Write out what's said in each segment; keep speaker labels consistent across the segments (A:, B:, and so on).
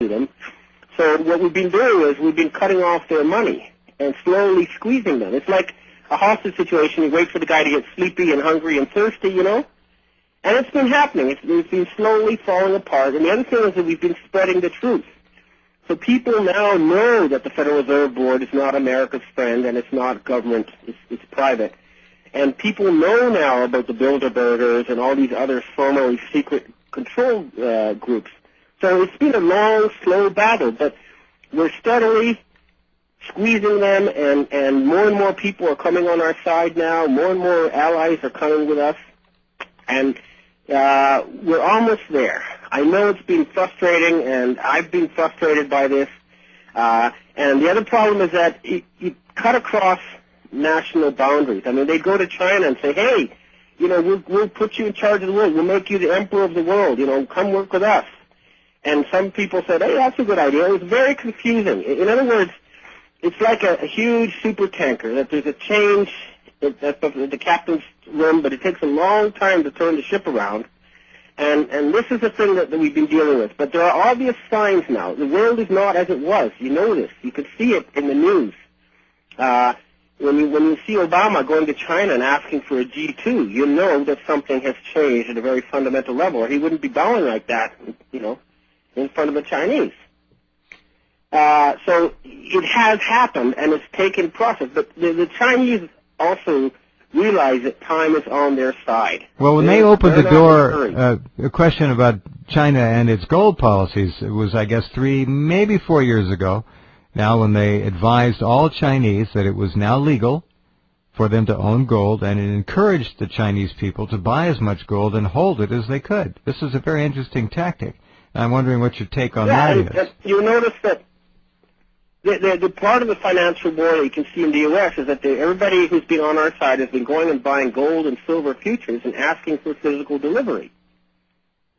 A: to them. So what we've been doing is we've been cutting off their money and slowly squeezing them. It's like a hostage situation. You wait for the guy to get sleepy and hungry and thirsty, you know? And it's been happening. It's been slowly falling apart. And the other thing is that we've been spreading the truth. So people now know that the Federal Reserve Board is not America's friend and it's not government, it's private. And people know now about the Bilderbergers and all these other formerly secret control groups. So it's been a long, slow battle, but we're steadily squeezing them, and more people are coming on our side now. More and more allies are coming with us, and we're almost there. I know it's been frustrating, and I've been frustrated by this. And the other problem is that you cut across national boundaries. I mean, they go to China and say, hey, you know, we'll put you in charge of the world. We'll make you the emperor of the world. You know, come work with us. And some people said, hey, that's a good idea. It was very confusing. In other words, it's like a huge super tanker, that there's a change at the captain's room, but it takes a long time to turn the ship around. And this is the thing that we've been dealing with. But there are obvious signs now. The world is not as it was. You know this. You could see it in the news. When you see Obama going to China and asking for a G2, you know that something has changed at a very fundamental level, or he wouldn't be bowing like that, you know, in front of the Chinese. So it has happened, and it's taken process. But the Chinese also realize that time is on their side.
B: Well, when they opened the door, a question about China and its gold policies, it was, I guess, 3, maybe 4 years ago now, when they advised all Chinese that it was now legal for them to own gold, and it encouraged the Chinese people to buy as much gold and hold it as they could. This is a very interesting tactic. I'm wondering what your take on that is.
A: You notice that the part of the financial war that you can see in the U.S. is that everybody who's been on our side has been going and buying gold and silver futures and asking for physical delivery,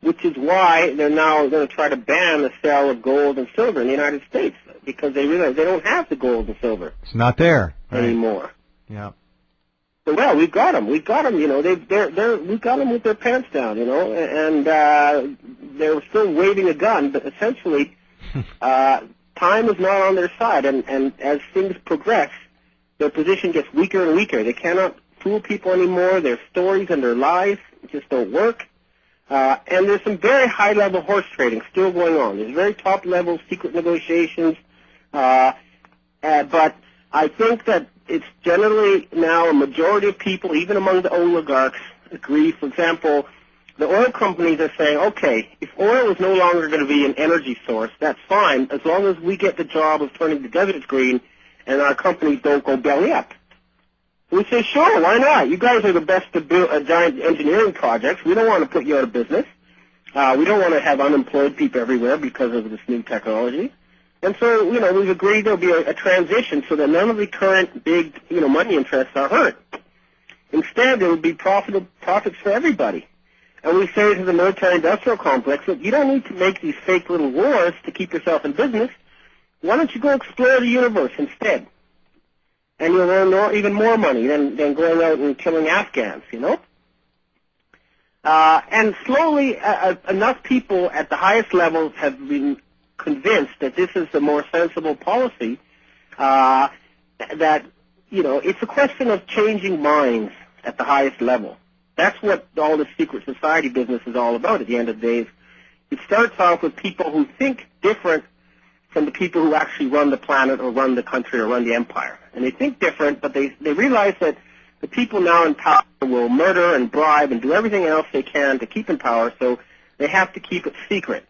A: which is why they're now going to try to ban the sale of gold and silver in the United States, because they realize they don't have the gold and silver.
B: It's not there
A: anymore.
B: Yeah.
A: So, well, we've got them. We've got them. You know, we've got them with their pants down. You know, and they're still waving a gun, but essentially, time is not on their side. And as things progress, their position gets weaker and weaker. They cannot fool people anymore. Their stories and their lies just don't work. And there's some very high-level horse trading still going on. There's very top-level secret negotiations. But I think that it's generally now a majority of people, even among the oligarchs, agree. For example, the oil companies are saying, okay, if oil is no longer going to be an energy source, that's fine, as long as we get the job of turning the deserts green and our companies don't go belly up. We say, sure, why not? You guys are the best to build giant engineering projects. We don't want to put you out of business. We don't want to have unemployed people everywhere because of this new technology. And so, you know, we've agreed there'll be a transition so that none of the current big, you know, money interests are hurt. Instead, there would be profits for everybody. And we say to the military-industrial complex that you don't need to make these fake little wars to keep yourself in business. Why don't you go explore the universe instead? And you'll earn even more money than going out and killing Afghans, you know? And slowly, enough people at the highest levels have been convinced that this is the more sensible policy, that, you know, it's a question of changing minds at the highest level. That's what all this secret society business is all about at the end of the day. It starts off with people who think different from the people who actually run the planet or run the country or run the empire. And they think different, but they realize that the people now in power will murder and bribe and do everything else they can to keep in power, so they have to keep it secret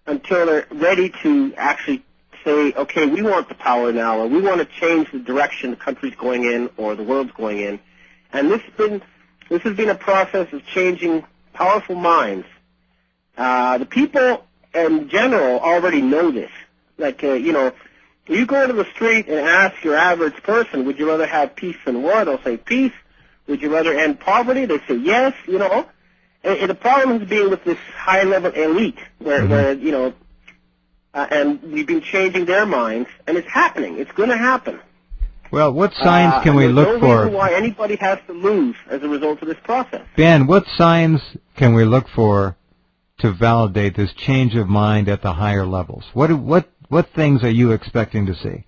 A: until they're ready to actually say, okay, we want the power now, or we want to change the direction the country's going in or the world's going in. And this has been a process of changing powerful minds. The people in general already know this. Like, you know, you go to the street and ask your average person, would you rather have peace and war? They'll say peace. Would you rather end poverty? They say yes, you know. And the problem has been with this high-level elite where you know, and we've been changing their minds, and it's happening. It's going to happen.
B: Well, what signs can we look for?
A: There's no reason why anybody has to lose as a result of this process.
B: Ben, what signs can we look for to validate this change of mind at the higher levels? What things are you expecting to see?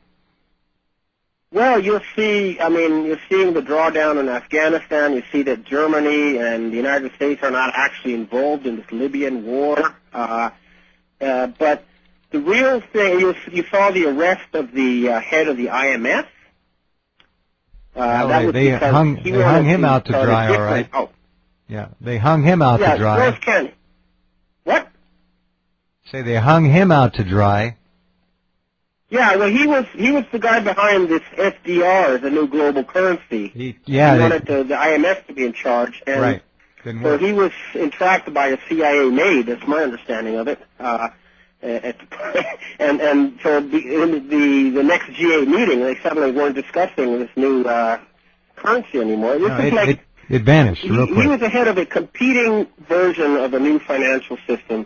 A: Well, you'll see, you're seeing the drawdown in Afghanistan. You see that Germany and the United States are not actually involved in this Libyan war. But the real thing, you saw the arrest of the head of the IMF.
B: They hung him out to dry, all right.
A: Oh.
B: Yeah, they hung him out to dry.
A: George Kennedy. What?
B: Say they hung him out to dry.
A: Yeah, well, he was the guy behind this SDR, the new global currency. He wanted the IMF to be in charge, and
B: right.
A: So he was entrapped by a CIA maid. That's my understanding of it. And so in the next G8 meeting, they suddenly weren't discussing this new currency anymore.
B: It vanished real quick.
A: He was ahead of a competing version of a new financial system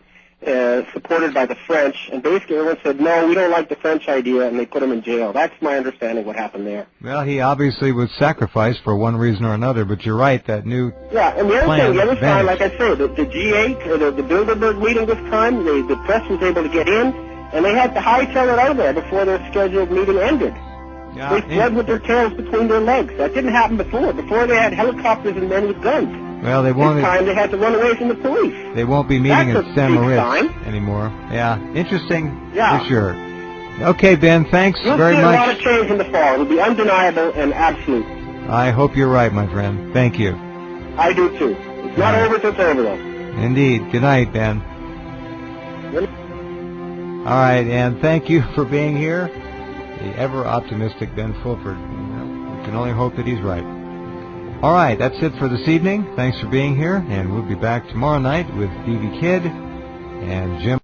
A: supported by the French, and basically everyone said, no, we don't like the French idea, and they put him in jail. That's my understanding of what happened there.
B: Well, he obviously was sacrificed for one reason or another, but you're right, that new
A: and the other side, like I say, the G8, or the Bilderberg meeting this time, the press was able to get in, and they had to hightail it out of there before their scheduled meeting ended. They fled with their tails between their legs. That didn't happen before. Before they had helicopters and men with guns.
B: Well, this
A: time they had to run away from the police.
B: They won't be meeting in San Moritz anymore. Yeah, interesting for sure. Okay, Ben, thanks very much.
A: You'll see a lot of change in the fall. It'll be undeniable and absolute.
B: I hope you're right, my friend. Thank you.
A: I do too. It's not over till it's over, though.
B: Indeed. Good night, Ben. All right, and thank you for being here. The ever-optimistic Ben Fulford. We can only hope that he's right. All right, that's it for this evening. Thanks for being here, and we'll be back tomorrow night with BB Kid and Jim.